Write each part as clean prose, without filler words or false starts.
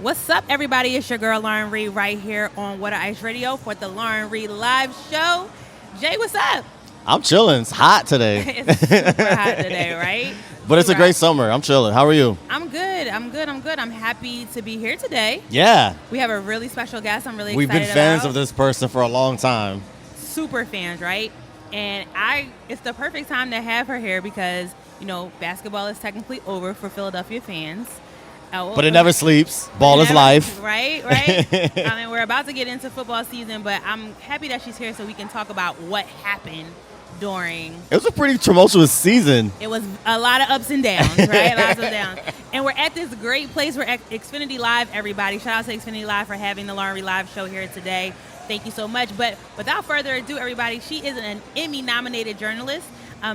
What's up, everybody? It's your girl, Lauren Rei, right here on Water Ice Radio for the Lauren Rei Live Show. Jay, what's up? I'm chilling. It's hot today. It's super hot today, right? But it's a great summer. I'm chilling. How are you? I'm good. I'm happy to be here today. Yeah. We have a really special guest I'm really We've excited been fans about. of this person for a long time. Super fans, right? And it's the perfect time to have her here because, basketball is technically over for Philadelphia fans. But it never sleeps. Ball is life. Right. We're about to get into football season, but I'm happy that she's here so we can talk about what happened during. It was a pretty tumultuous season. It was a lot of ups and downs, right? Lots of downs. And we're at this great place. We're at Xfinity Live, everybody. Shout out to Xfinity Live for having the Lauren Rei Live Show here today. Thank you so much. But without further ado, everybody, she is an Emmy-nominated journalist.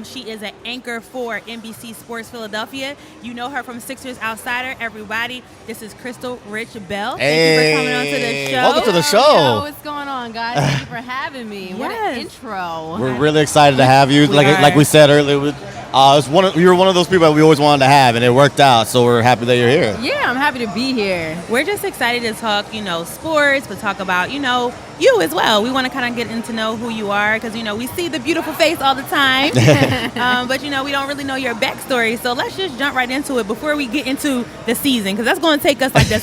She is an anchor for NBC Sports Philadelphia. You know her from Sixers Outsider. Everybody, this is Krystle Rich Bell. Hey. Thank you for coming on to the show. Welcome to the show. Yo, what's going on, guys? Thank you for having me. What an intro. We're really excited to have you. Like we said earlier, you were one of those people that we always wanted to have, and it worked out. So we're happy that you're here. Yeah, I'm happy to be here. We're just excited to talk, sports, but talk about, you as well. We want to kind of get to know who you are because, we see the beautiful face all the time. But, we don't really know your backstory. So let's just jump right into it before we get into the season because that's going to take us like the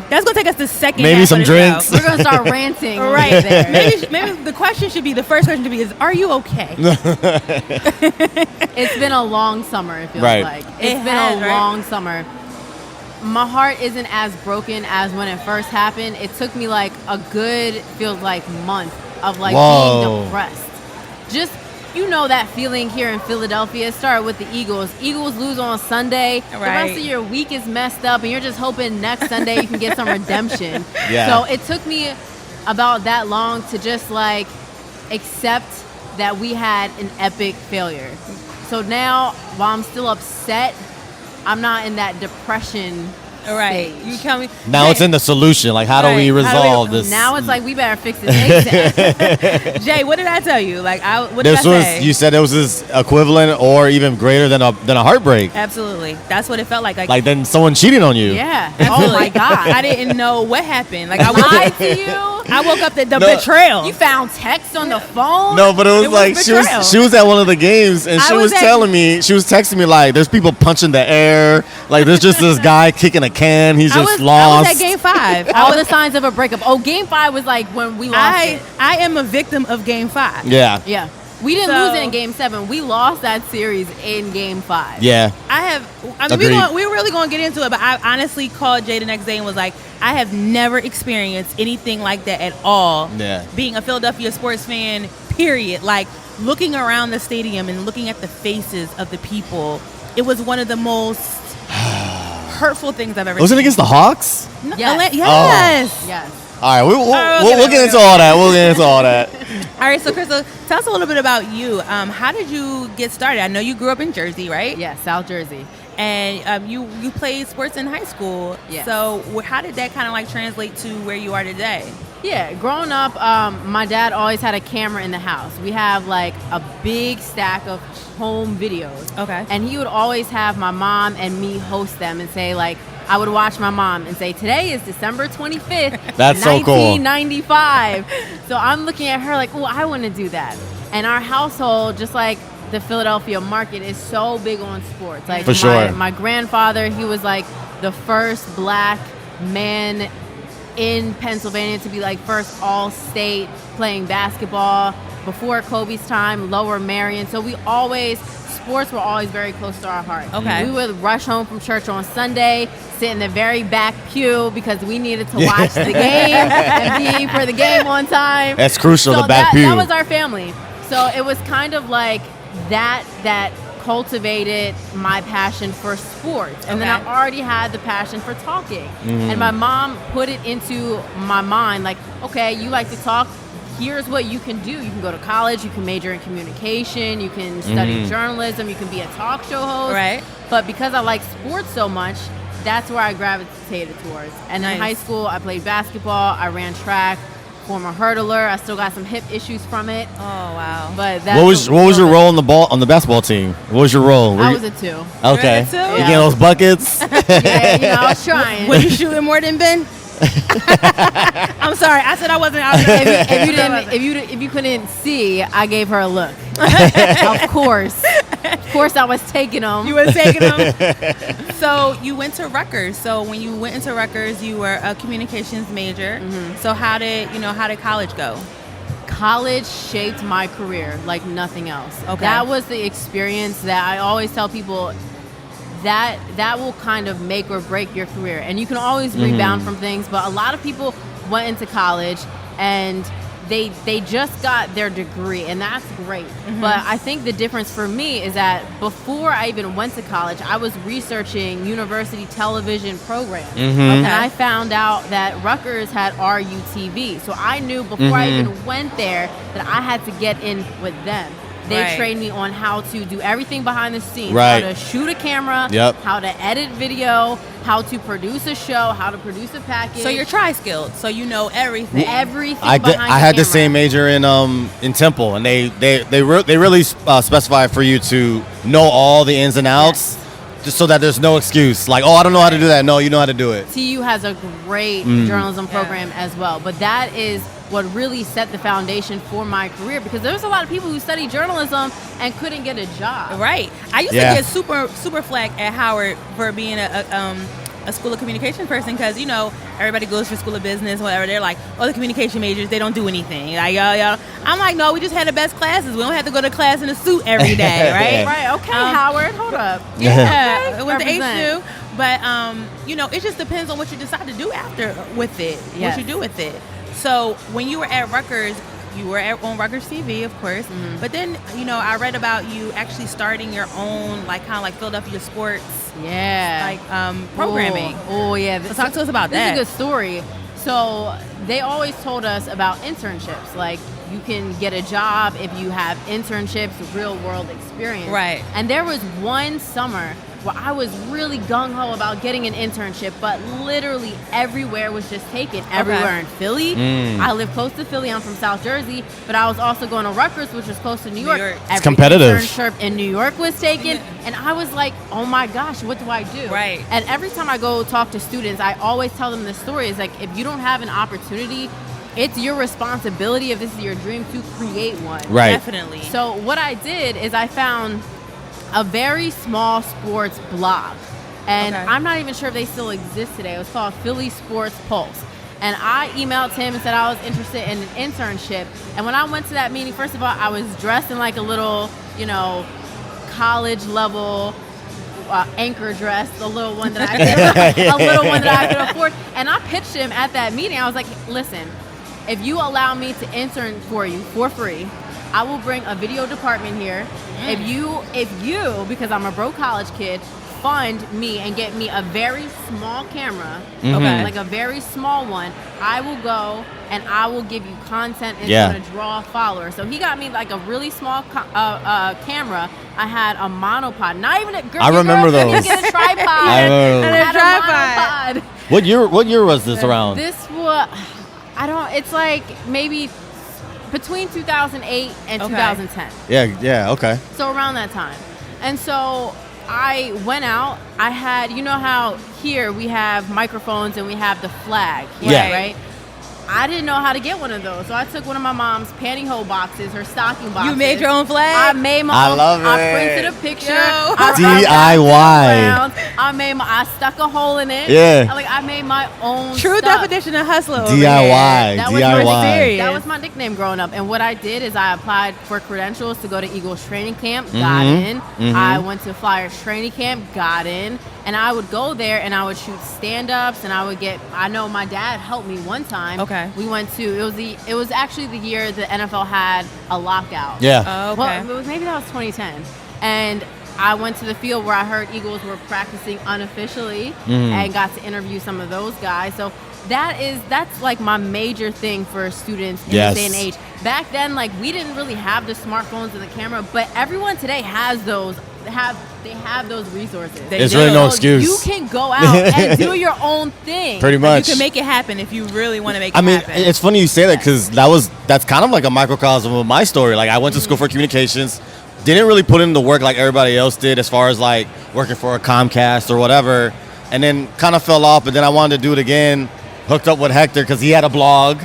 that's going to take us the second Maybe half some of the drinks. show. We're going to start ranting. Right. There. Maybe the question should be, the first question should be is, are you okay? It's been a long summer, it feels like. It's been a long summer. My heart isn't as broken as when it first happened. It took me like a good, feels like, month of like being depressed. Just, that feeling here in Philadelphia. It started with the Eagles. Eagles lose on Sunday. Right. The rest of your week is messed up, and you're just hoping next Sunday you can get some redemption. Yeah. So it took me about that long to just like accept that we had an epic failure. So now, while I'm still upset, I'm not in that depression stage. You tell me. Now it's in the solution. Like, how do we resolve this? Now it's like, we better fix it ASAP. Jay, what did I tell you? What did I say? You said it was this equivalent or even grearer than a heartbreak. Absolutely. That's what it felt like. Like then someone cheating on you. Yeah. Absolutely. Oh, my God. I didn't know what happened. Like, I lied to you. I woke up the betrayal. You found text on the phone? No, but it was like betrayal. she was at one of the games and she was texting me like there's people punching the air, like there's just this guy kicking a can, he's just lost. I was at Game 5. All the signs of a breakup. Oh, Game 5 was like when we lost it. I am a victim of Game 5. Yeah. We didn't lose it in Game 7. We lost that series in Game 5. Yeah. We're really going to get into it, but I honestly called Jay the next day and was like, I have never experienced anything like that at all. Yeah. Being a Philadelphia sports fan, period. Like, looking around the stadium and looking at the faces of the people, it was one of the most hurtful things I've ever seen. Was it against the Hawks? No, Yes. Yes. All right, we'll get into all that. We'll get into all that. All right, so Krystle, tell us a little bit about you. How did you get started? I know you grew up in Jersey, right? Yeah, South Jersey. And you played sports in high school. Yes. So how did that kind of like translate to where you are today? Yeah, growing up, my dad always had a camera in the house. We have like a big stack of home videos. Okay. And he would always have my mom and me host them and say like, I would watch my mom and say, today is December 25th, That's so cool. 1995. So I'm looking at her like, oh, I want to do that. And our household, just like the Philadelphia market, is so big on sports. Like For sure. My grandfather, he was like the first black man in Pennsylvania to be like first all-state playing basketball. Before Kobe's time, Lower Marion. So sports were always very close to our heart. Okay. We would rush home from church on Sunday, sit in the very back pew because we needed to watch the game and be for the game on time. That's crucial, So the back pew. That was our family. So it was kind of like that cultivated my passion for sports. And then I already had the passion for talking. And my mom put it into my mind like, okay, you like to talk. Here's what you can do. You can go to college. You can major in communication. You can study journalism. You can be a talk show host. Right. But because I like sports so much, that's where I gravitated towards. And in high school, I played basketball. I ran track. former hurdler. I still got some hip issues from it. Oh wow! But what was your role on the basketball team? What was your role? I was a 2. Okay, you getting those buckets. Yeah, I was trying. Were you shooting more than Ben? I'm sorry. I said I wasn't. If you couldn't see, I gave her a look. Of course, I was taking them. You were taking them. So you went to Rutgers. So when you went into Rutgers, you were a communications major. Mm-hmm. So how did college go? College shaped my career like nothing else. Okay. That was the experience that I always tell people. That will kind of make or break your career. And you can always rebound from things, but a lot of people went into college and they just got their degree, and that's great. Mm-hmm. But I think the difference for me is that before I even went to college, I was researching university television programs. Mm-hmm. And I found out that Rutgers had RUTV. So I knew before I even went there that I had to get in with them. They trained me on how to do everything behind the scenes, how to shoot a camera, how to edit video, how to produce a show, how to produce a package. So you're tri-skilled, so you know everything. Everything. I had the same major in Temple, and they really specify for you to know all the ins and outs. Just so that there's no excuse. Like, I don't know how to do that. No, you know how to do it. TU has a great journalism program as well. But that is what really set the foundation for my career, because there's a lot of people who study journalism and couldn't get a job. Right. I used to get super flack at Howard for being a school of communication person, because everybody goes to school of business, whatever. They're like, the communication majors, they don't do anything. Like, y'all. I'm like, no, we just had the best classes. We don't have to go to class in a suit every day, right? Right. Okay, Howard, hold up. Yeah, it went to HU. But it just depends on what you decide to do after with it. What you do with it. So when you were at Rutgers, you were on Rutgers TV, of course. Mm-hmm. But then, I read about you actually starting your own, kind of Philadelphia sports, programming. Oh, yeah. So talk to us about that. This is a good story. So they always told us about internships. Like, you can get a job if you have internships, real world experience. Right. And there was one summer where I was really gung-ho about getting an internship, but literally everywhere was just taken. Everywhere in Philly. I live close to Philly. I'm from South Jersey, but I was also going to Rutgers, which is close to New York. It's competitive. Internship in New York was taken, and I was like, oh my gosh, what do I do? Right. And every time I go talk to students, I always tell them this story. Is like, if you don't have an opportunity, it's your responsibility, if this is your dream, to create one. Right. Definitely. So what I did is I found a very small sports blog. And I'm not even sure if they still exist today. It was called Philly Sports Pulse. And I emailed him and said I was interested in an internship. And when I went to that meeting, first of all, I was dressed in like a little, college level anchor dress, a little one that I could afford. And I pitched him at that meeting. I was like, listen, if you allow me to intern for you for free, I will bring a video department here. If you, because I'm a broke college kid, fund me and get me a very small camera, like a very small one, I will go and I will give you content and it's going to draw followers. So he got me like a really small camera. I had a monopod. Not even a girl. I remember those. You get a tripod. I had a monopod. What year was this around? This was, it's like maybe between 2008 and 2010. Yeah, okay. So around that time. And so I went out. I had, how here we have microphones and we have the flag. Right? I didn't know how to get one of those. So I took one of my mom's pantyhose boxes, her stocking boxes. You made your own flag? I made my own. I love it. I printed a picture. DIY. I stuck a hole in it. Yeah. I made my own True stuff. definition of hustler. DIY. That was my nickname growing up. And what I did is I applied for credentials to go to Eagles training camp, got in. I went to Flyers training camp, got in. And I would go there and I would shoot stand-ups and I know my dad helped me one time. Okay. We went to, it was actually the year the NFL had a lockout. Yeah. Oh, okay. Well, maybe that was 2010. And I went to the field where I heard Eagles were practicing unofficially and got to interview some of those guys. So that's like my major thing for students in this day and age. Back then, we didn't really have the smartphones and the camera, but everyone today has those, have they have those resources. There's really no excuse. You can go out and do your own thing. Pretty much. You can make it happen if you really want to make it happen. I mean, it's funny you say that because that's kind of like a microcosm of my story. Like, I went to school for communications, didn't really put in the work like everybody else did as far as like working for a Comcast or whatever, and then kind of fell off. But then I wanted to do it again. Hooked up with Hector because he had a blog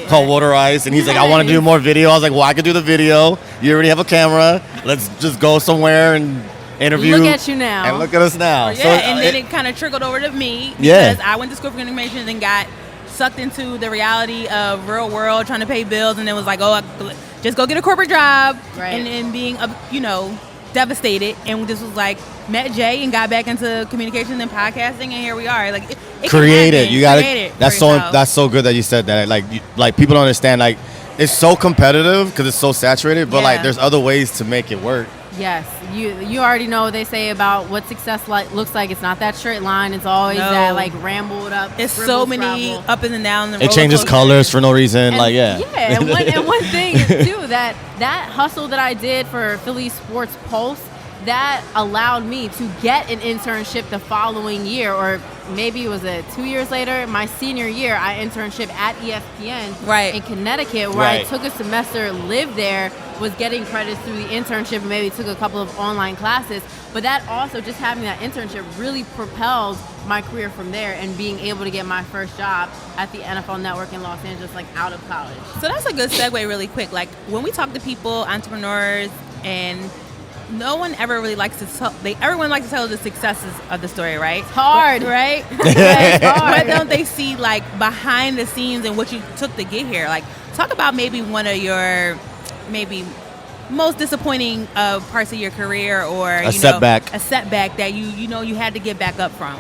called Water Ice, and he's like, I want to do more video. I was like, well, I could do the video. You already have a camera. Let's just go somewhere and interview. Look at you now. And look at us now. Yeah, and then it kind of trickled over to me because I went to school for communications and got sucked into the reality of real world, trying to pay bills, and then was like, just go get a corporate job, and being, devastated, and just was like, met Jay and got back into communications and podcasting, and here we are. Like, it create it. You got to. That's so good that you said that. Like people don't understand. Like, it's so competitive because it's so saturated, but like there's other ways to make it work. Yes, you already know what they say about what success looks like. It's not that straight line. It's always that like rambled up. It's so many up and down. It changes colors for no reason. And, and one thing too, that hustle that I did for Philly Sports Pulse, that allowed me to get an internship the following year, or maybe it was 2 years later, my senior year, I internship at ESPN in Connecticut, where I took a semester, lived there, was getting credits through the internship, and maybe took a couple of online classes. But that also, just having that internship really propelled my career from there, and being able to get my first job at the NFL Network in Los Angeles, like out of college. So that's a good segue really quick. Like, when we talk to people, entrepreneurs, and no one ever really likes to tell. Everyone likes to tell the successes of the story, right? It's hard, right? It's hard. But don't they see like behind the scenes and what you took to get here? Like, talk about maybe one of your most disappointing parts of your career, or a setback that you had to get back up from.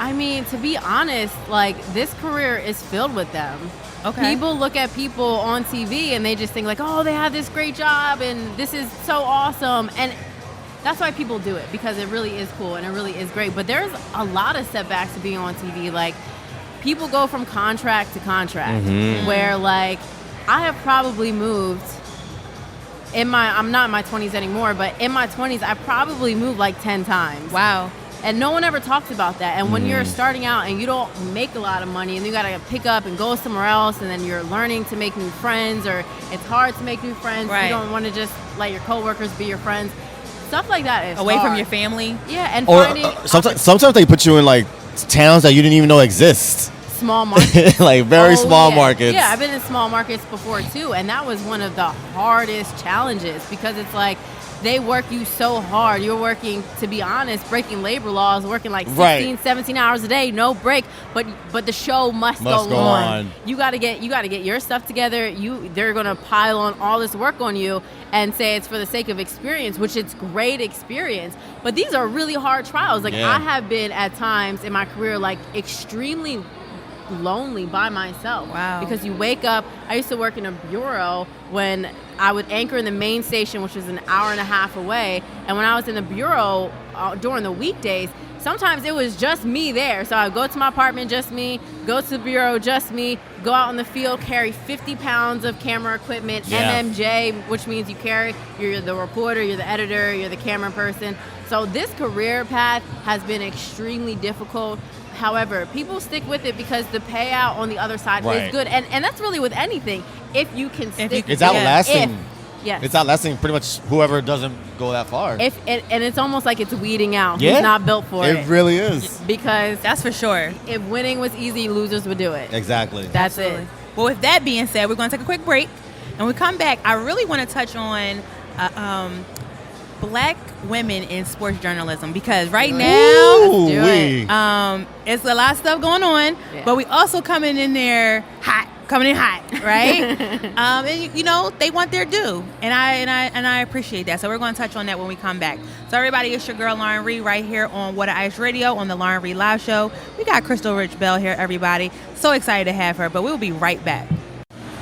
I mean, to be honest, like, this career is filled with them. Okay. People look at people on TV and they just think like, oh, they have this great job and this is so awesome. And that's why people do it, because it really is cool and it really is great. But there's a lot of setbacks to being on TV. Like, people go from contract to contract, where like, I have probably moved I'm not in my 20s anymore, but in my 20s, I probably moved like 10 times. Wow. And no one ever talks about that. And when you're starting out and you don't make a lot of money, and you got to pick up and go somewhere else, and then you're learning to make new friends, or it's hard to make new friends. You don't want to just let your coworkers be your friends. Stuff like that is away hard. from your family. Yeah, and sometimes they put you in like towns that you didn't even know exist. Small markets. Like very small markets. Yeah, I've been in small markets before too, and that was one of the hardest challenges, because it's like, they work you so hard. You're working, to be honest, breaking labor laws, working like 16, 17 hours a day, no break. But the show must go on. You gotta get your stuff together. They're gonna pile on all this work on you and say it's for the sake of experience, which it's great experience. But these are really hard trials. Like, I have been at times in my career like extremely lonely by myself. Wow. Because you wake up, I used to work in a bureau when I would anchor in the main station, which was an hour and a half away. And when I was in the bureau during the weekdays, sometimes it was just me there. So I'd go to my apartment, just me, go to the bureau, just me, go out in the field, carry 50 pounds of camera equipment, MMJ, which means you're the reporter, you're the editor, you're the camera person. So this career path has been extremely difficult. However, people stick with it because the payout on the other side is good. And that's really with anything. If you can stick with it. It's outlasting. Yes. It's outlasting pretty much whoever doesn't go that far. And it's almost like it's weeding out who's not built for it. It really is. Because that's for sure. If winning was easy, losers would do it. Exactly. That's it. Well, with that being said, we're going to take a quick break. And when we come back, I really want to touch on Black women in sports journalism, because right now it's a lot of stuff going on, but we also coming in hot, right? And they want their due, and I appreciate that. So we're going to touch on that when we come back. So everybody, it's your girl Lauren Rei right here on Water Ice Radio on the Lauren Rei Live Show. We got Krystle Rich Bell here, everybody. So excited to have her, but we'll be right back.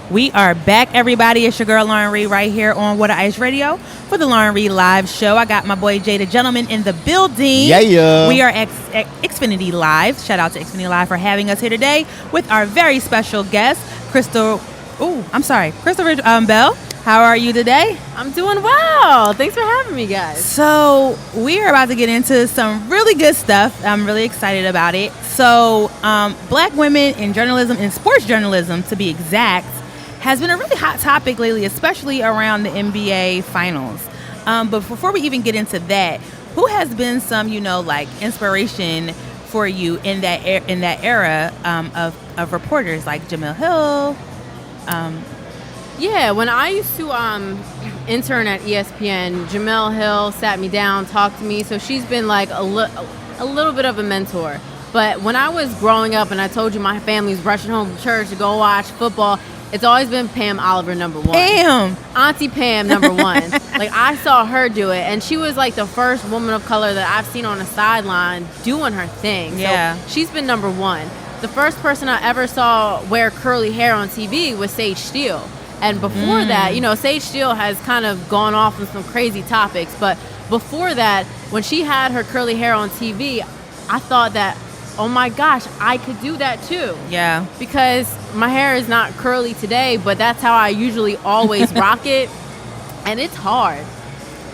We are back, everybody. It's your girl Lauren Rei right here on Water Ice Radio for the Lauren Rei Live Show. I got my boy Jay the Gentleman in the building. Yeah. We are at Xfinity Live. Shout out to Xfinity Live for having us here today with our very special guest, Krystle Rich Bell. How are you today? I'm doing well. Thanks for having me, guys. So we are about to get into some really good stuff. I'm really excited about it. So black women in journalism, in sports journalism to be exact, has been a really hot topic lately, especially around the NBA finals. But before we even get into that, who has been some, inspiration for you in that era of reporters like Jemele Hill? Yeah, when I used to intern at ESPN, Jemele Hill sat me down, talked to me. So she's been like a little bit of a mentor. But when I was growing up and I told you my family's rushing home from church to go watch football, it's always been Pam Oliver, number one. Pam! Auntie Pam, number one. Like, I saw her do it. And she was like the first woman of color that I've seen on the sideline doing her thing. Yeah. So she's been number one. The first person I ever saw wear curly hair on TV was Sage Steele. And before that, Sage Steele has kind of gone off on some crazy topics. But before that, when she had her curly hair on TV, I thought that, oh my gosh, I could do that too. Yeah. Because my hair is not curly today, but that's how I usually always rock it. And it's hard.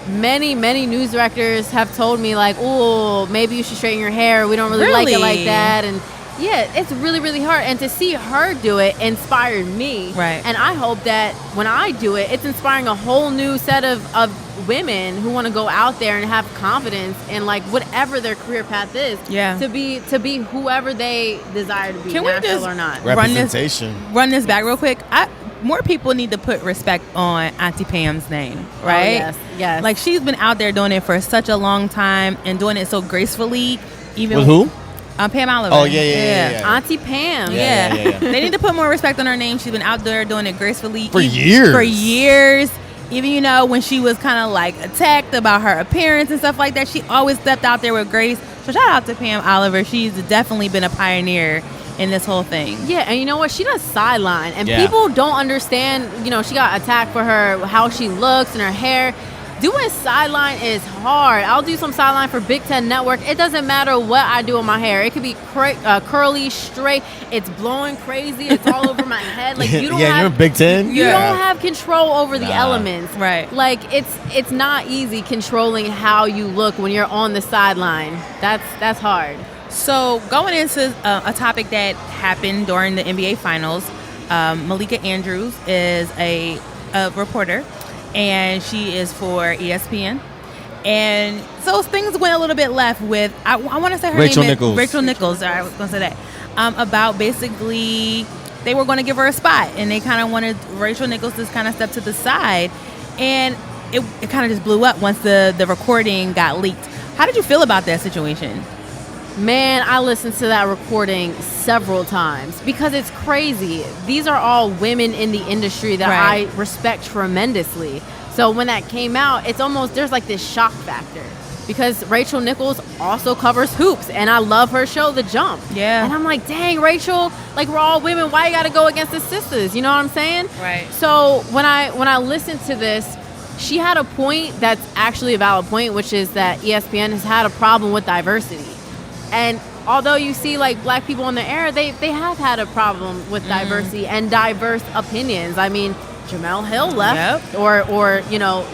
Many news directors have told me, like, oh, maybe you should straighten your hair. We don't really like it like that. And yeah, it's really hard. And to see her do it inspired me. Right. And I hope that when I do it, it's inspiring a whole new set of women who want to go out there and have confidence in like whatever their career path is. Yeah. To be whoever they desire to be, Can we natural just or not. Representation. Run this back real quick. More people need to put respect on Auntie Pam's name, right? Oh, yes. Like, she's been out there doing it for such a long time and doing it so gracefully. Even with who? Pam Oliver. Oh, yeah. Auntie Pam. Yeah. They need to put more respect on her name. She's been out there doing it gracefully. For years. Even, when she was kind of like attacked about her appearance and stuff like that, she always stepped out there with grace. So shout out to Pam Oliver. She's definitely been a pioneer in this whole thing. Yeah, and you know what? She does sideline. And people don't understand, she got attacked for how she looks and her hair. Doing sideline is hard. I'll do some sideline for Big Ten Network. It doesn't matter what I do with my hair. It could be curly, straight. It's blowing crazy. It's all over my head. Like, you don't you're Big Ten. You don't have control over the elements. Right. Like, it's not easy controlling how you look when you're on the sideline. That's hard. So going into a topic that happened during the NBA Finals, Malika Andrews is a reporter. And she is for ESPN. And so things went a little bit left with, I want to say her Rachel name Nichols. is Rachel Nichols. Sorry, I was going to say that. About basically, they were going to give her a spot. And they kind of wanted Rachel Nichols to kind of step to the side. And it kind of just blew up once the recording got leaked. How did you feel about that situation? Man, I listened to that recording several times because it's crazy. These are all women in the industry that I respect tremendously. So when that came out, it's almost, there's like this shock factor because Rachel Nichols also covers hoops and I love her show, The Jump. Yeah. And I'm like, dang, Rachel, like, we're all women. Why you got to go against the sisters? You know what I'm saying? Right. So when I listened to this, she had a point that's actually a valid point, which is that ESPN has had a problem with diversity. And although you see like black people on the air, they have had a problem with diversity and diverse opinions. I mean, Jemele Hill left or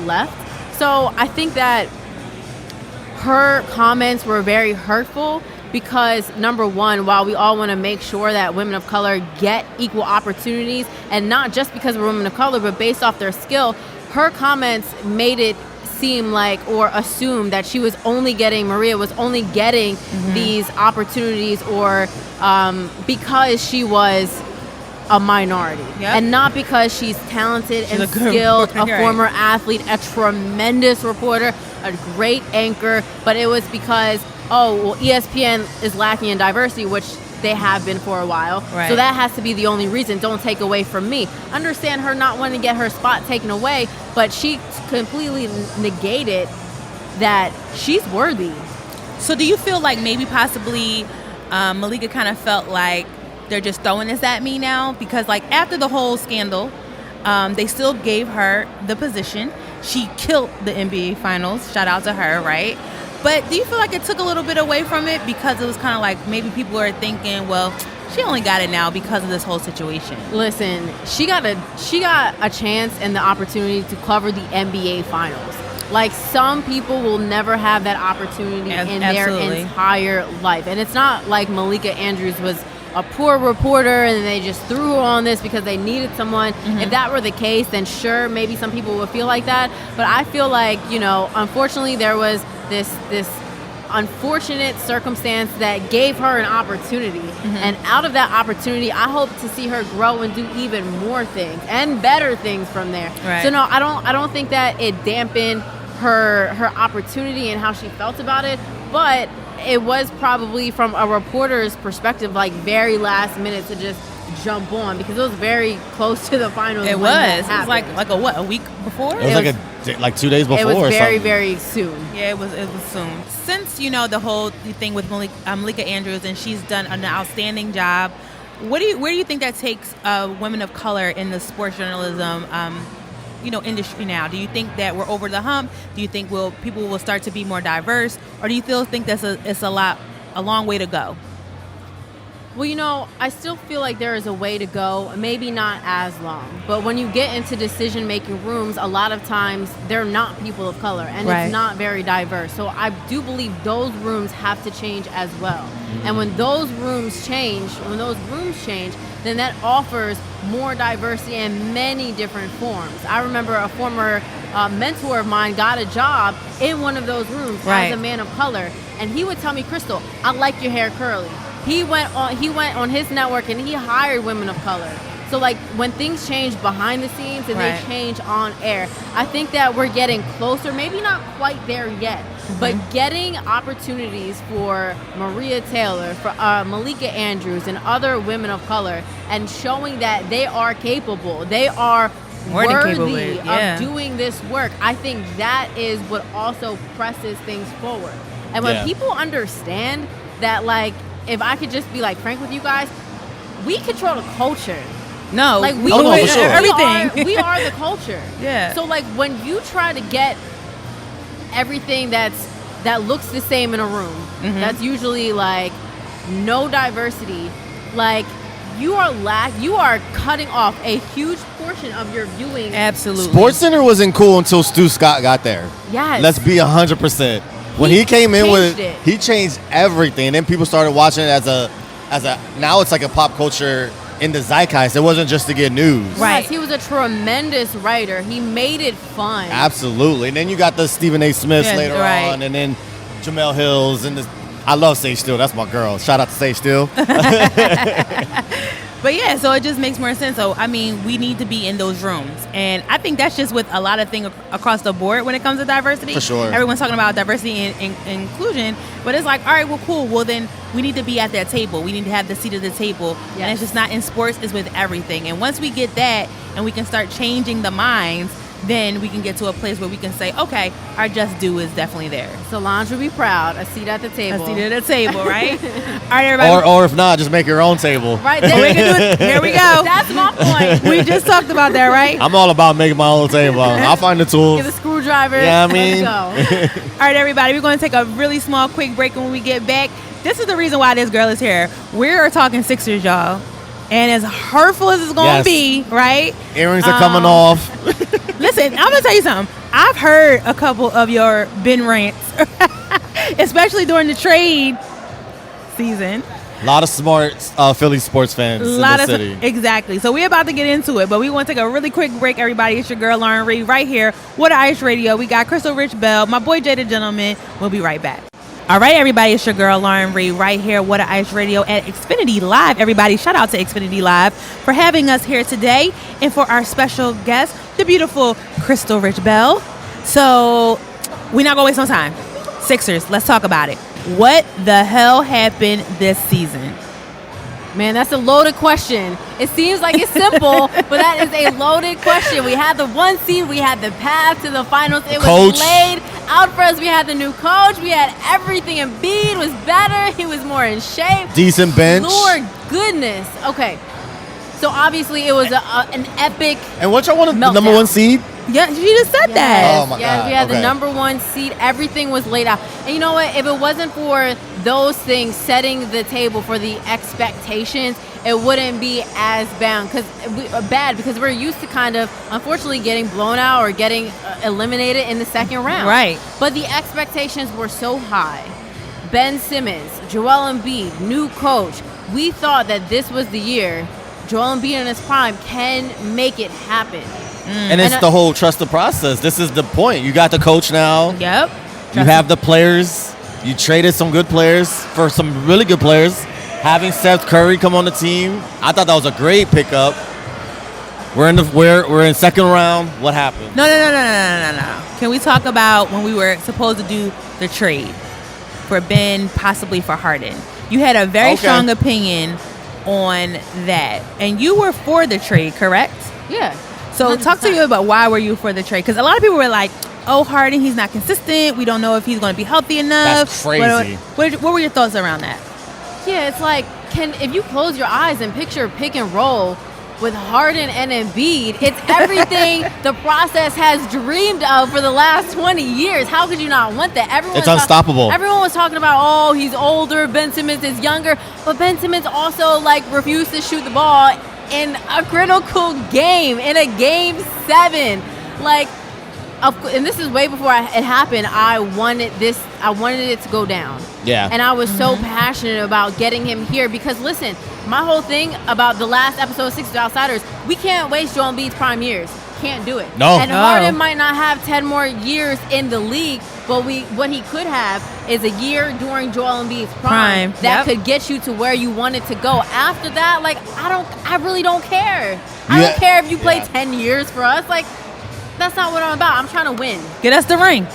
left. So I think that her comments were very hurtful because, number one, while we all want to make sure that women of color get equal opportunities, and not just because we're women of color, but based off their skill, her comments made it seem like, or assume that Maria was only getting these opportunities or because she was a minority and not because she's talented and skilled, a former athlete, a tremendous reporter, a great anchor, but it was because ESPN is lacking in diversity, which they have been for a while. Right. So that has to be the only reason. Don't take away from me. Understand her not wanting to get her spot taken away, but she completely negated that she's worthy. So do you feel like maybe possibly Malika kind of felt like they're just throwing this at me now? Because like after the whole scandal, they still gave her the position. She killed the NBA Finals. Shout out to her, right? But do you feel like it took a little bit away from it because it was kind of like maybe people are thinking, well, she only got it now because of this whole situation. Listen, she got a chance and the opportunity to cover the NBA Finals. Like, some people will never have that opportunity in their entire life. And it's not like Malika Andrews was a poor reporter and they just threw her on this because they needed someone. Mm-hmm. If that were the case, then sure, maybe some people would feel like that. But I feel like, unfortunately there was this unfortunate circumstance that gave her an opportunity. Mm-hmm. And out of that opportunity, I hope to see her grow and do even more things and better things from there. Right. So no, I don't think that it dampened her opportunity and how she felt about it, but it was probably from a reporter's perspective, like very last minute to just jump on, because it was very close to the finals. It was like a week before? It was like 2 days before. It was very, or very soon. Yeah, it was soon. Since, the whole thing with Malika Andrews, and she's done an outstanding job, where do you think that takes women of color in the sports journalism industry now? Do you think that we're over the hump? Do you think people will start to be more diverse, or do you still think it's a long way to go? Well, I still feel like there is a way to go, maybe not as long. But when you get into decision-making rooms, a lot of times they're not people of color, and It's not very diverse. So I do believe those rooms have to change as well. Mm-hmm. And when those rooms change, then that offers more diversity in many different forms. I remember a former mentor of mine got a job in one of those rooms as a man of color, and he would tell me, Krystle, I like your hair curly. He went on his network and he hired women of color. So like when things change behind the scenes and they change on air, I think that we're getting closer, maybe not quite there yet, but getting opportunities for Maria Taylor, for Malika Andrews and other women of color, and showing that they are capable, they are worthy of doing this work. I think that is what also presses things forward. And when people understand that, like, if I could just be like frank with you guys, we control the culture. No, like for sure. Everything. We are the culture. Yeah. So like when you try to get everything that looks the same in a room, that's usually like no diversity. Like you are cutting off a huge portion of your viewing. Absolutely. SportsCenter wasn't cool until Stu Scott got there. Yes. Let's be 100%. When he came in he changed everything. And then people started watching it as a now it's like a pop culture in the zeitgeist. It wasn't just to get news. Right. Yes, he was a tremendous writer. He made it fun. Absolutely. And then you got the Stephen A. Smiths later on, and then Jamel Hills, and I love Sage Steele. That's my girl. Shout out to Sage Steele. But yeah, so it just makes more sense. So, I mean, we need to be in those rooms. And I think that's just with a lot of things across the board when it comes to diversity. For sure. Everyone's talking about diversity and inclusion. But it's like, all right, well, cool. Well, then we need to be at that table. We need to have the seat at the table. Yes. And it's just not in sports. It's with everything. And once we get that and we can start changing the minds, then we can get to a place where we can say, okay, our just due is definitely there. Solange will be proud. A seat at the table. A seat at the table, right? All right, everybody. Or if not, just make your own table. Right there. We can do it. Here we go. That's my point. We just talked about that, right? I'm all about making my own table. I'll find the tools. Get the screwdriver. Yeah, I mean. Let's go. All right, everybody. We're going to take a really small, quick break. And when we get back, this is the reason why this girl is here. We're talking Sixers, y'all. And as hurtful as it's going to be, right? Earrings are coming off. Listen, I'm going to tell you something. I've heard a couple of your Ben rants, especially during the trade season. A lot of smart Philly sports fans in the city. Exactly. So we're about to get into it, but we want to take a really quick break, everybody. It's your girl, Lauren Rei, right here. What Ice Radio. We got Krystle Rich Bell, my boy, Jay the Gentleman. We'll be right back. All right, everybody, it's your girl, Lauren Rei, right here, What Ice Radio at Xfinity Live. Everybody, shout out to Xfinity Live for having us here today, and for our special guest, the beautiful Krystle Rich Bell. So we're not going to waste no time. Sixers, let's talk about it. What the hell happened this season? Man, that's a loaded question. It seems like it's simple, but that is a loaded question. We had the 1 seed. We had the path to the finals. It was laid out for us. We had the new coach. We had everything. Embiid was better. He was more in shape. Decent bench. Lord goodness. Okay. So obviously it was an epic And what y'all wanted? The number 1 seed? Yeah, you just said that. Oh my God. We had the number 1 seed. Everything was laid out. And you know what? If it wasn't for those things setting the table for the expectations, it wouldn't be as bad because we're used to kind of, unfortunately, getting blown out or getting eliminated in the second round. Right. But the expectations were so high. Ben Simmons, Joel Embiid, new coach. We thought that this was the year Joel Embiid in his prime can make it happen. And it's the whole trust the process. This is the point. You got the coach now. Yep. You have the players. You traded some good players for some really good players. Having Seth Curry come on the team, I thought that was a great pickup. We're in second round. What happened? No. Can we talk about when we were supposed to do the trade for Ben, possibly for Harden? You had a very strong opinion on that, and you were for the trade, correct? Yeah. So 100%. Talk to me about why were you for the trade? Because a lot of people were like, "Oh, Harden, he's not consistent. We don't know if he's going to be healthy enough." That's crazy. What were your thoughts around that? Yeah, it's like, if you close your eyes and picture pick and roll with Harden and Embiid, it's everything the process has dreamed of for the last 20 years. How could you not want that? It's unstoppable. Everyone was talking about, oh, he's older, Ben Simmons is younger, but Ben Simmons also refused to shoot the ball in a critical game, in a game 7. And this is way before it happened. I wanted it to go down. Yeah. And I was so passionate about getting him here because, listen, my whole thing about the last episode of Sixers Outsiders, we can't waste Joel Embiid's prime years. Can't do it. No. And Harden might not have 10 more years in the league, but what he could have is a year during Joel Embiid's prime that could get you to where you wanted to go. After that, I really don't care. I don't care if you play 10 years for us. That's not what I'm about. I'm trying to win. Get us the ring.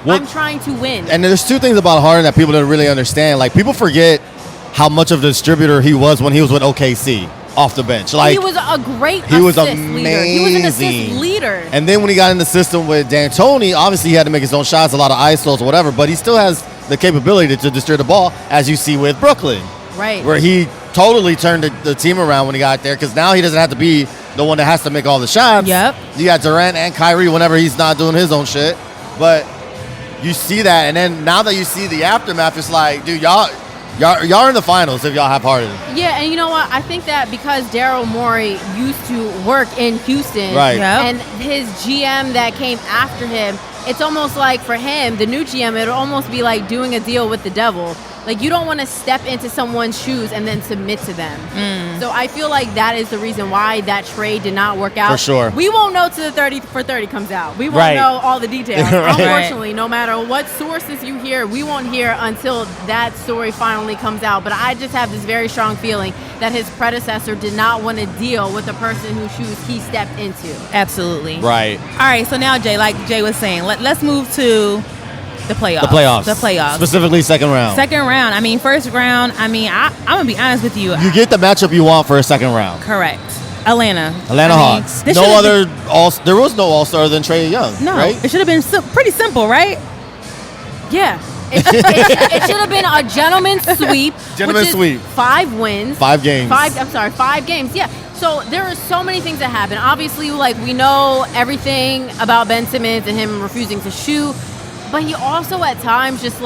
Well, I'm trying to win. And there's two things about Harden that people don't really understand. People forget how much of a distributor he was when he was with OKC off the bench. He was a great he was assist amazing. leader. He was an assist leader. And then when he got in the system with D'Antoni, obviously he had to make his own shots, a lot of ISOs or whatever, but he still has the capability to distribute the ball, as you see with Brooklyn. Right. Where he totally turned the team around when he got there, because now he doesn't have to be the one that has to make all the shots. Yep. You got Durant and Kyrie whenever he's not doing his own shit. But you see that, and then now that you see the aftermath, it's like, dude, y'all are in the finals if y'all have Harden. Yeah, and you know what? I think that because Daryl Morey used to work in Houston, right. Yep. And his GM that came after him, it's almost like for him, the new GM, it'll almost be like doing a deal with the devil. You don't want to step into someone's shoes and then submit to them. So I feel like that is the reason why that trade did not work out. For sure. We won't know till the 30 for 30 comes out. We won't Right. know all the details. Right. Unfortunately, no matter what sources you hear, we won't hear until that story finally comes out. But I just have this very strong feeling that his predecessor did not want to deal with the person whose shoes he stepped into. Absolutely. Right. All right. So now, Jay, like Jay was saying, let's move to the playoffs. The playoffs. Specifically second round. Second round. First round, I'm going to be honest with you. You get the matchup you want for a second round. Correct. Atlanta Hawks. There was no All-Star other than Trae Young. No. Right? It should have been pretty simple, right? Yeah. It should have been a gentleman's sweep. Gentleman's sweep. 5 wins. 5 games. 5 games. Yeah. So there are so many things that happen. Obviously, we know everything about Ben Simmons and him refusing to shoot, but he also at times just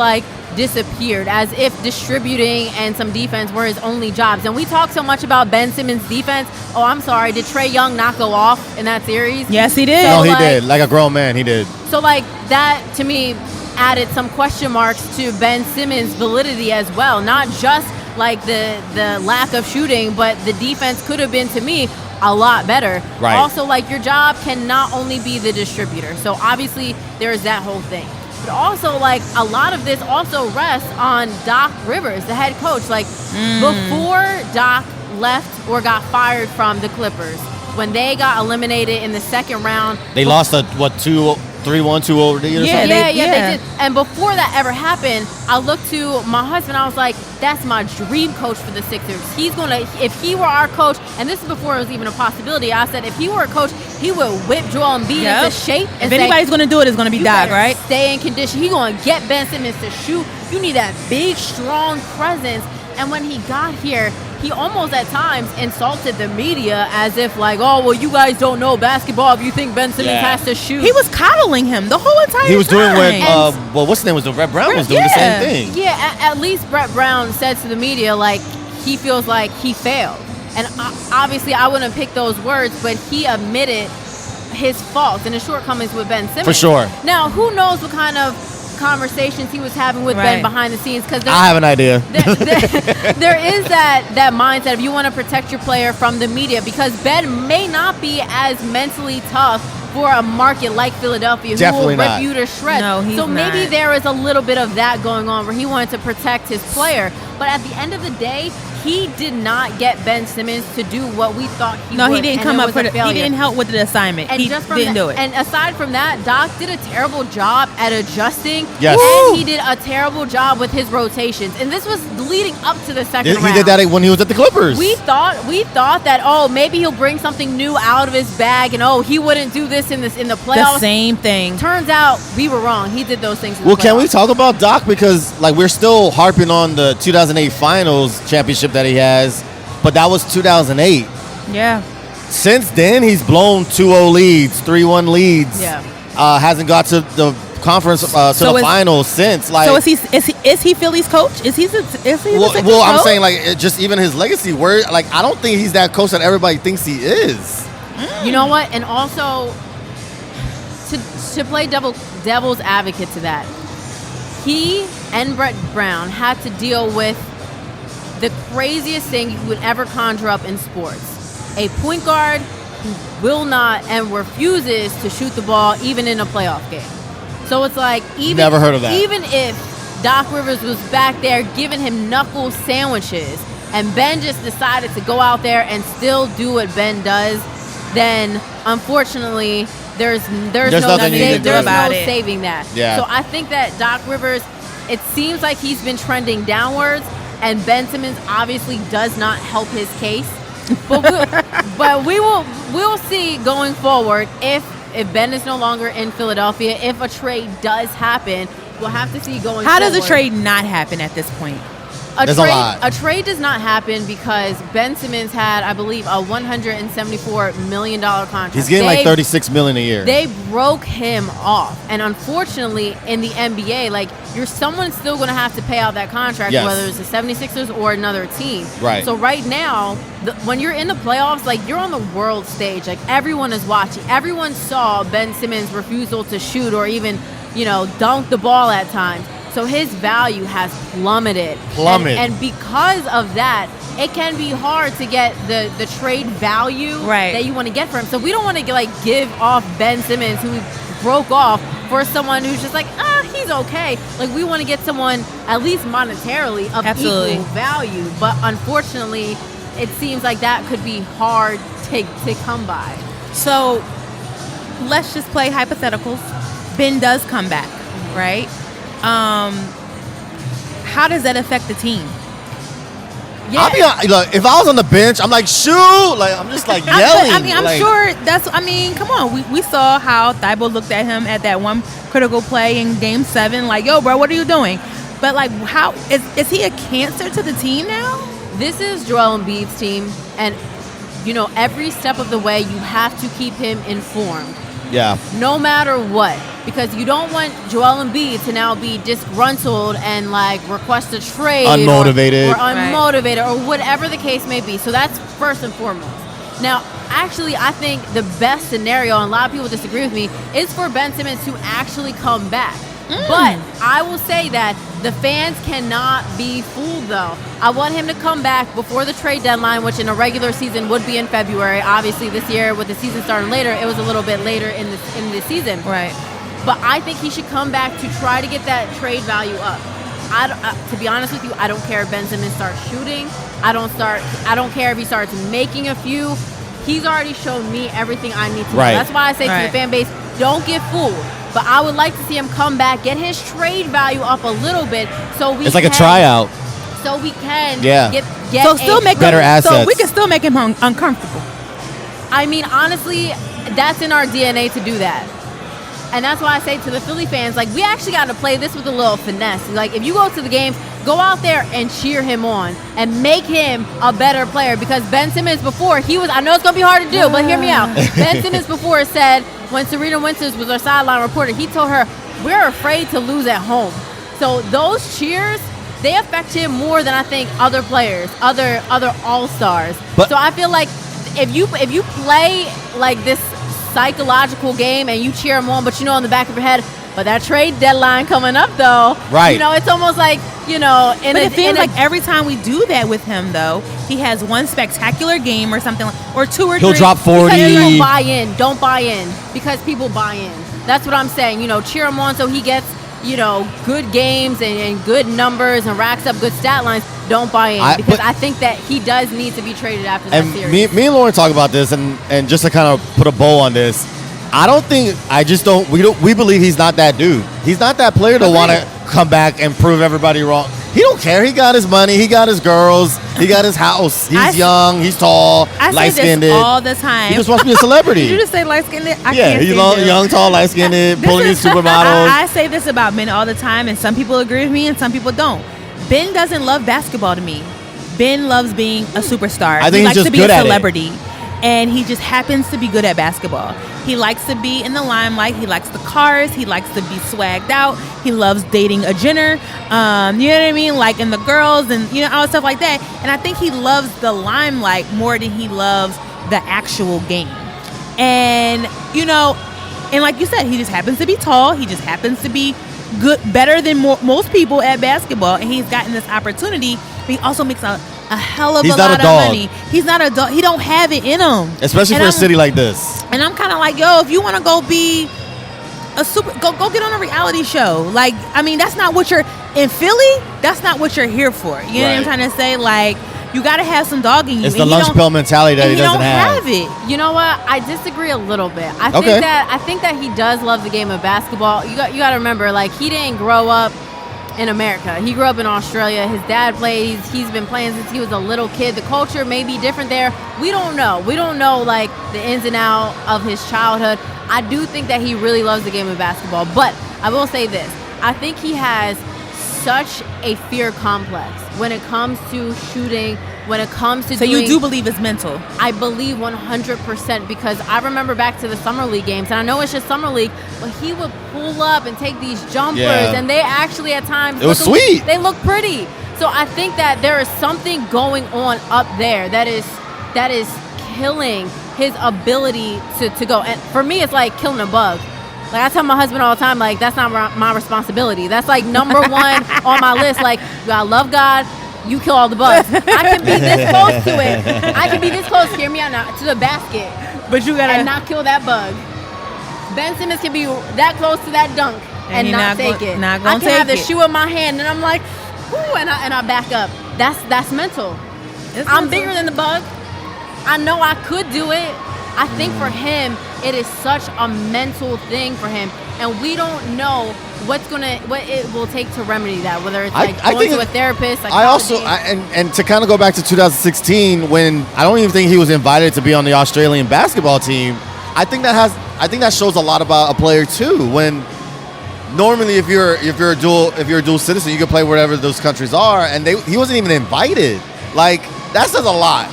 disappeared, as if distributing and some defense were his only jobs. And we talk so much about Ben Simmons' defense. Oh, I'm sorry. Did Trae Young not go off in that series? Yes, he did. No, he did. Like a grown man, he did. So that to me added some question marks to Ben Simmons' validity as well. Not just the lack of shooting, but the defense could have been, to me, a lot better. Right. Also, your job can not only be the distributor. So obviously there's that whole thing. But also, a lot of this also rests on Doc Rivers, the head coach. Before Doc left or got fired from the Clippers, when they got eliminated in the second round. They lost 3-1, 2 over the year. Yeah, they did. And before that ever happened, I looked to my husband. I was like, that's my dream coach for the Sixers. If he were our coach, and this is before it was even a possibility, I said if he were a coach, he would whip Joel Embiid into shape. If anybody's going to do it, it's going to be Doc, right? Stay in condition. He's going to get Ben Simmons to shoot You need that big, strong presence. And when he got here, he almost at times insulted the media as if like, oh, well, you guys don't know basketball if you think Ben Simmons has to shoot. He was coddling him the whole entire time. He was doing what, what's his name? Was Brett Brown was doing the same thing. Yeah, at least Brett Brown said to the media, like, he feels like he failed. And obviously, I wouldn't pick those words, but he admitted his faults and his shortcomings with Ben Simmons. For sure. Now, who knows what kind of conversations he was having with Ben behind the scenes? Because I have an idea. There is that mindset of you want to protect your player from the media, because Ben may not be as mentally tough for a market like Philadelphia, who will rip you to shreds. No, he's so maybe not. there is a little bit of that going on where he wanted to protect his player. But at the end of the day, he did not get Ben Simmons to do what we thought he would. No, he didn't come up for it. He didn't help with the assignment. And he didn't do it. And aside from that, Doc did a terrible job at adjusting. Yes. And he did a terrible job with his rotations. And this was leading up to the second round. He did that when he was at the Clippers. We thought that, oh, maybe he'll bring something new out of his bag, and oh, he wouldn't do this in the playoffs. The same thing. Turns out we were wrong. He did those things in the playoffs. Can we talk about Doc? Because like we're still harping on the 2008 Finals championship that he has, but that was 2008. Yeah. Since then, he's blown 2-0 leads, 3-1 leads. Yeah. Hasn't got to the conference to the finals since. Like, so is he Philly's coach? Is he the well, I'm saying like just even his legacy. Where like I don't think he's that coach that everybody thinks he is. You know what? And also to play devil's advocate to that, he and Brett Brown had to deal with the craziest thing you would ever conjure up in sports. A point guard who will not and refuses to shoot the ball even in a playoff game. So it's like, never heard of that. Even if Doc Rivers was back there giving him knuckle sandwiches and Ben just decided to go out there and still do what Ben does, then unfortunately there's no saving that. Yeah. So I think that Doc Rivers, it seems like he's been trending downwards, and Ben Simmons obviously does not help his case. But we'll see going forward if Ben is no longer in Philadelphia. If a trade does happen, we'll have to see going forward. How does a trade not happen at this point? A trade does not happen because Ben Simmons had, I believe, a $174 million contract. He's getting like $36 million a year. They broke him off, and unfortunately, in the NBA, like someone's still going to have to pay out that contract, whether it's the 76ers or another team. Right. So right now, when you're in the playoffs, like you're on the world stage, like everyone is watching. Everyone saw Ben Simmons' refusal to shoot or even, dunk the ball at times. So his value has plummeted. And because of that, it can be hard to get the trade value that you want to get for him. So we don't want to give off Ben Simmons, who broke off, for someone who's just like, he's okay. Like, we want to get someone at least monetarily of equal value. But unfortunately, it seems like that could be hard to come by. So let's just play hypotheticals. Ben does come back, right? How does that affect the team? Yeah. Look, if I was on the bench, I'm like, shoot! Like, I'm just like yelling. I'm sure come on. We saw how Thibault looked at him at that one critical play in Game 7. Like, yo, bro, what are you doing? But like, how is he a cancer to the team now? This is Joel Embiid's team, and every step of the way, you have to keep him informed. Yeah. No matter what. Because you don't want Joel Embiid to now be disgruntled and request a trade. Unmotivated. Or unmotivated or whatever the case may be. So that's first and foremost. Now, actually, I think the best scenario, and a lot of people disagree with me, is for Ben Simmons to actually come back. But I will say that the fans cannot be fooled, though. I want him to come back before the trade deadline, which in a regular season would be in February. Obviously, this year, with the season starting later, it was a little bit later in the season. Right. But I think he should come back to try to get that trade value up. To be honest with you, I don't care if Ben Simmons starts shooting. I don't care if he starts making a few. He's already shown me everything I need to know. That's why I say to the fan base, don't get fooled. But I would like to see him come back, get his trade value up a little bit, so it's like a tryout. So we can get better assets. So we can still make him uncomfortable. I mean, honestly, that's in our DNA to do that. And that's why I say to the Philly fans, like, we actually got to play this with a little finesse. Like, if you go to the games, go out there and cheer him on and make him a better player. Because Ben Simmons before, I know it's going to be hard to do, but hear me out. Ben Simmons before said, when Serena Winters was our sideline reporter, he told her, we're afraid to lose at home. So those cheers, they affect him more than I think other players, other all-stars. So I feel like if you play like this psychological game and you cheer him on, but you know in the back of your head, but that trade deadline coming up though, right? You know, it's almost like, you know, but it feels like every time we do that with him though, he has one spectacular game or something, or two or three. He'll drop 40. Because people buy in. Don't buy in because people buy in. That's what I'm saying. You know, cheer him on so he gets, you know, good games and good numbers and racks up good stat lines. Don't buy in because I think that he does need to be traded after that series. Me and Lauren talk about this, and just to kind of put a bow on this, we believe he's not that dude. He's not that player to want to come back and prove everybody wrong. He don't care. He got his money. He got his girls. He got his house. He's young. He's tall. Light-skinned. I say this all the time. He just wants to be a celebrity. Did you just say light-skinned? Yeah, he's young, tall, light-skinned, pulling his supermodels. I say this about Ben all the time, and some people agree with me and some people don't. Ben doesn't love basketball to me. Ben loves being a superstar. I think he likes just to be good a at celebrity. And he just happens to be good at basketball. He likes to be in the limelight. He likes the cars. He likes to be swagged out. He loves dating a Jenner. You know what I mean? Like, and the girls and, you know, all stuff like that. And I think he loves the limelight more than he loves the actual game. And, you know, and like you said, he just happens to be tall. He just happens to be good, better than most people at basketball. And he's gotten this opportunity. But he also makes a hell of a lot of money. He's not a dog. He don't have it in him. Especially for a city like this. And I'm kind of like, yo, if you want to go be a go get on a reality show. Like, I mean, that's not what you're in Philly. That's not what you're here for. You know what I'm trying to say? Like, you got to have some dog in you. It's the lunch pill mentality that he doesn't have. It. You know what? I disagree a little bit. I think that he does love the game of basketball. You got to remember, like, he didn't grow up in America. He grew up in Australia. His dad plays. He's been playing since he was a little kid. The culture may be different there. We don't know. We don't know, like, the ins and outs of his childhood. I do think that he really loves the game of basketball. But I will say this. I think he has such a fear complex when it comes to shooting, when it comes to So you do believe it's mental? I believe 100% because I remember back to the Summer League games, and I know it's just Summer League, but he would pull up and take these jumpers, and they actually at times... It was sweet. They look pretty. So I think that there is something going on up there that is killing his ability to go. And for me, it's like killing a bug. Like, I tell my husband all the time, like, that's not my responsibility. That's, like, number one on my list. Like, I love God. You kill all the bugs. I can be this close to it. I can be this close, hear me out now, to the basket. But you gotta... And not kill that bug. Ben Simmons can be that close to that dunk and not take it. I can have the shoe in my hand, and I'm like, ooh, and I back up. That's mental. I'm bigger than the bug. I know I could do it. I think for him, it is such a mental thing for him, and we don't know what it will take to remedy that. Whether it's like going to a therapist. And to kind of go back to 2016, when I don't even think he was invited to be on the Australian basketball team. I think that shows a lot about a player too. When normally, if you're a dual citizen, you can play wherever those countries are, and he wasn't even invited. Like, that says a lot.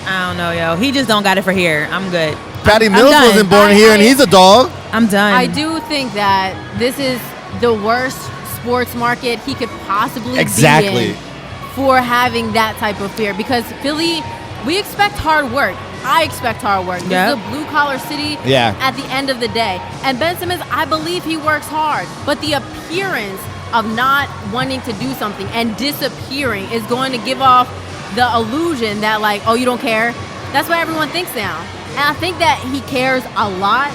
I don't know, yo. He just don't got it for here. I'm good. Patty Mills wasn't born here, and he's a dog. I'm done. I do think that this is the worst sports market he could possibly be in for having that type of fear. Because Philly, we expect hard work. I expect hard work. This is a blue-collar city at the end of the day. And Ben Simmons, I believe he works hard. But the appearance of not wanting to do something and disappearing is going to give off the illusion that, like, oh, you don't care. That's what everyone thinks now. And I think that he cares a lot,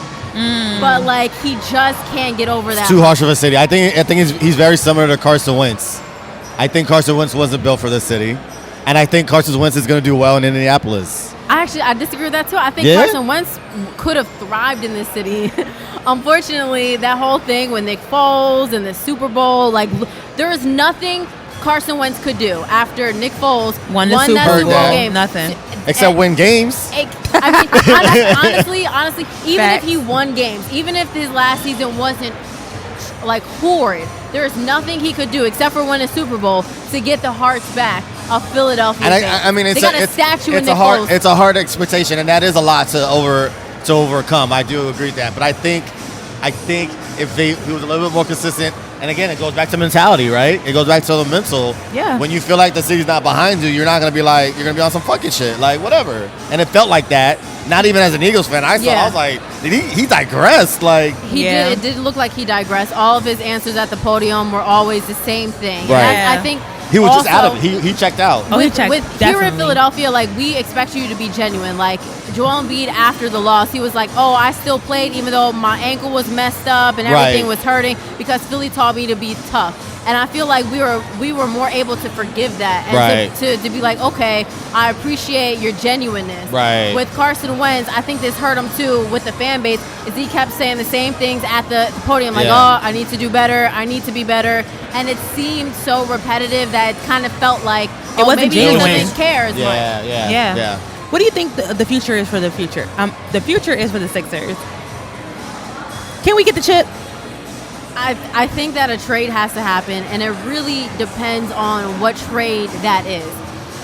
but, like, he just can't get over that. It's too harsh of a city. I think he's very similar to Carson Wentz. I think Carson Wentz wasn't built for this city, and I think Carson Wentz is going to do well in Indianapolis. I disagree with that too. I think Carson Wentz could have thrived in this city. Unfortunately, that whole thing with Nick Foles and the Super Bowl, like, there is nothing Carson Wentz could do after Nick Foles won that Super Bowl game. Nothing. Except win games. I mean, honestly, even if he won games, even if his last season wasn't like horrid, there's nothing he could do except for win a Super Bowl to get the hearts back of Philadelphia. And I mean, it's a hard expectation, and that is a lot to overcome. I do agree with that, but I think if he was a little bit more consistent, and again, it goes back to mentality, right? It goes back to the mental. Yeah. When you feel like the city's not behind you, you're not gonna be like, you're gonna be on some fucking shit, like whatever. And it felt like that. Not even as an Eagles fan, I was like, he digressed? Like he did. It didn't look like he digressed. All of his answers at the podium were always the same thing. Right. I think he was just out of it. He checked out. Oh, he checked. Here in Philadelphia, like, we expect you to be genuine. Like, Joel Embiid, after the loss, he was like, oh, I still played even though my ankle was messed up and everything was hurting because Philly taught me to be tough. And I feel like we were more able to forgive that and to be like, okay, I appreciate your genuineness. Right. With Carson Wentz, I think this hurt him too with the fan base, is he kept saying the same things at the podium, like, oh, I need to do better, I need to be better. And it seemed so repetitive that it kind of felt like, it wasn't maybe he doesn't care as much. Yeah. What do you think the future is for the future? The future is for the Sixers. Can we get the chip? I think that a trade has to happen, and it really depends on what trade that is.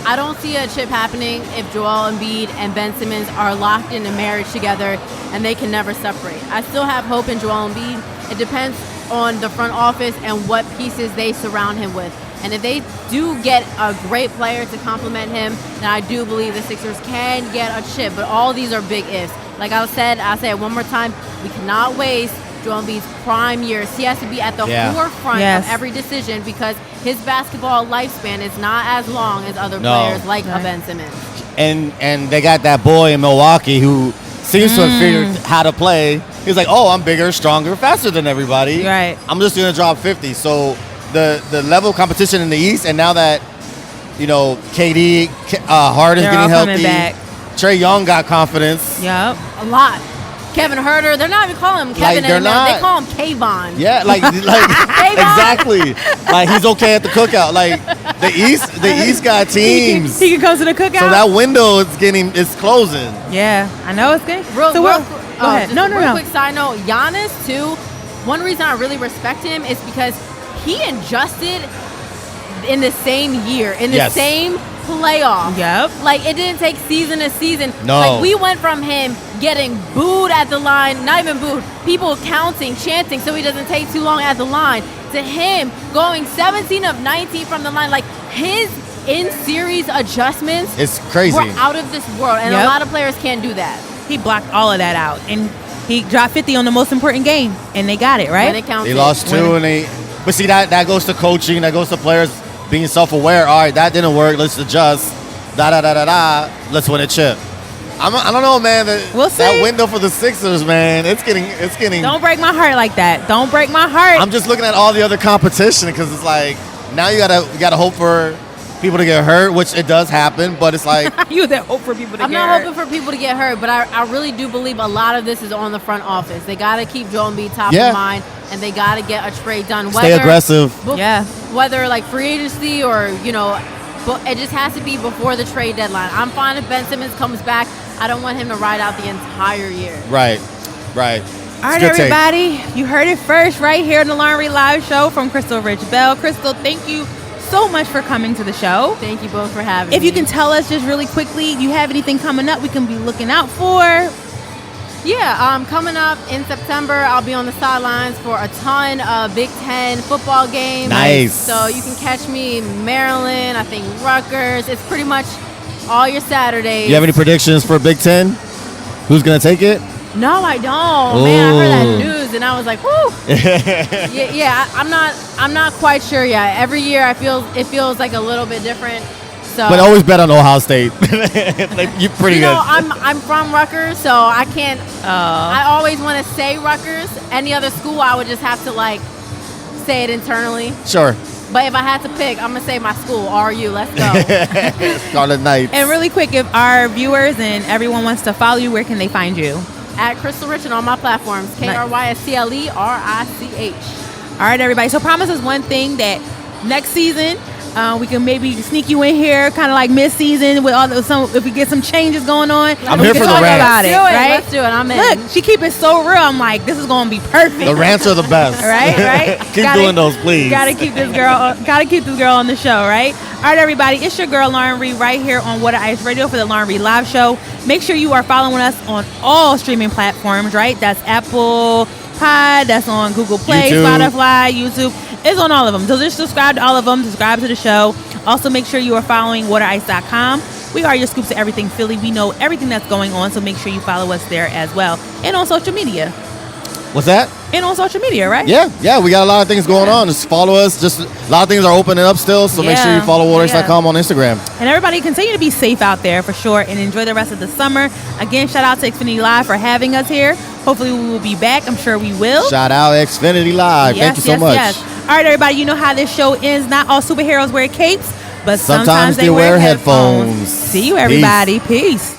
I don't see a chip happening if Joel Embiid and Ben Simmons are locked in a marriage together and they can never separate. I still have hope in Joel Embiid. It depends on the front office and what pieces they surround him with. And if they do get a great player to complement him, then I do believe the Sixers can get a chip. But all these are big ifs. Like I'll say it one more time, we cannot waste Joel Embiid's prime years. He has to be at the forefront of every decision because his basketball lifespan is not as long as other players like Ben Simmons. And they got that boy in Milwaukee who seems to have figured how to play. He's like, oh, I'm bigger, stronger, faster than everybody. Right. I'm just going to drop 50. So the level of competition in the East, and now that, KD, Harden's getting healthy. Back. Trae Young got confidence. Yep. A lot. Kevin Huerter, they're not even calling him Kevin anymore. They call him Kayvon. Yeah, like exactly. Like he's okay at the cookout. Like the East got teams. He can come to the cookout. So that window is closing. Yeah, I know it's good. Real quick side note, Giannis too. One reason I really respect him is because he adjusted in the same year, in the same playoff. Yep. Like, it didn't take season to season. No. Like, we went from him getting booed at the line, not even booed, people counting, chanting so he doesn't take too long at the line, to him going 17 of 19 from the line. Like, his in-series adjustments it's crazy. Were out of this world, and a lot of players can't do that. He blocked all of that out, and he dropped 50 on the most important game, and they got it, right? When it counted. They lost two, but see, that goes to coaching, that goes to players being self-aware. All right, that didn't work. Let's adjust. Let's win a chip. I don't know, man. We'll see. That window for the Sixers, man. It's getting. Don't break my heart like that. Don't break my heart. I'm just looking at all the other competition because it's like now you gotta hope for people to get hurt, which it does happen. But it's like you that hope for people to I'm get not hurt. hoping for people to get hurt, but I really do believe a lot of this is on the front office. They got to keep Joel Embiid top of mind, and they got to get a trade done. Stay aggressive. Whether like free agency or but it just has to be before the trade deadline. I'm fine if Ben Simmons comes back. I don't want him to ride out the entire year. Right. All right, everybody. You heard it first right here on the Lauren Rei Live Show from Krystle Rich Bell. Krystle, thank you so much for coming to the show. Thank you both for having me. If you can tell us just really quickly, you have anything coming up we can be looking out for? Yeah, coming up in September, I'll be on the sidelines for a ton of Big Ten football games. Nice. So you can catch me in Maryland, I think Rutgers. It's pretty much all your Saturdays. You have any predictions for Big Ten? Who's going to take it? No, I don't. Ooh. Man, I heard that news and I was like, whoo. I'm not quite sure yet. Every year it feels like a little bit different. So, but always bet on Ohio State. You're pretty good. I'm from Rutgers, so I can't. I always want to say Rutgers. Any other school, I would just have to say it internally. Sure. But if I had to pick, I'm gonna say my school, RU. Let's go. Scarlet Knights. And really quick, if our viewers and everyone wants to follow you, where can they find you? At Krystle Rich on all my platforms. KRYSTLE RICH. All right, everybody. So promise us one thing, that next season We can maybe sneak you in here, kind of like mid-season with all if we get some changes going on. I'm here for the rant. About it, right? Let's do it. I'm in. Look, she keep it so real. I'm like, this is gonna be perfect. The rants are the best. Right. Keep doing those, please. Gotta keep this girl on the show, right? All right, everybody. It's your girl Lauren Rei right here on Water Ice Radio for the Lauren Rei Live Show. Make sure you are following us on all streaming platforms, right? That's Apple Pod, that's on Google Play, YouTube. Spotify, YouTube. It's on all of them. So just subscribe to all of them. Subscribe to the show. Also, make sure you are following waterice.com. We are your scoops of everything Philly. We know everything that's going on, so make sure you follow us there as well. And on social media. What's that? And on social media, right? Yeah, we got a lot of things going on. Just follow us. Just a lot of things are opening up still, so make sure you follow waterice.com on Instagram. And everybody continue to be safe out there for sure and enjoy the rest of the summer. Again, shout out to Xfinity Live for having us here. Hopefully we will be back. I'm sure we will. Shout out Xfinity Live. Thank you so much. Yes. All right, everybody, you know how this show ends. Not all superheroes wear capes, but Sometimes they wear headphones. See you, everybody. Peace.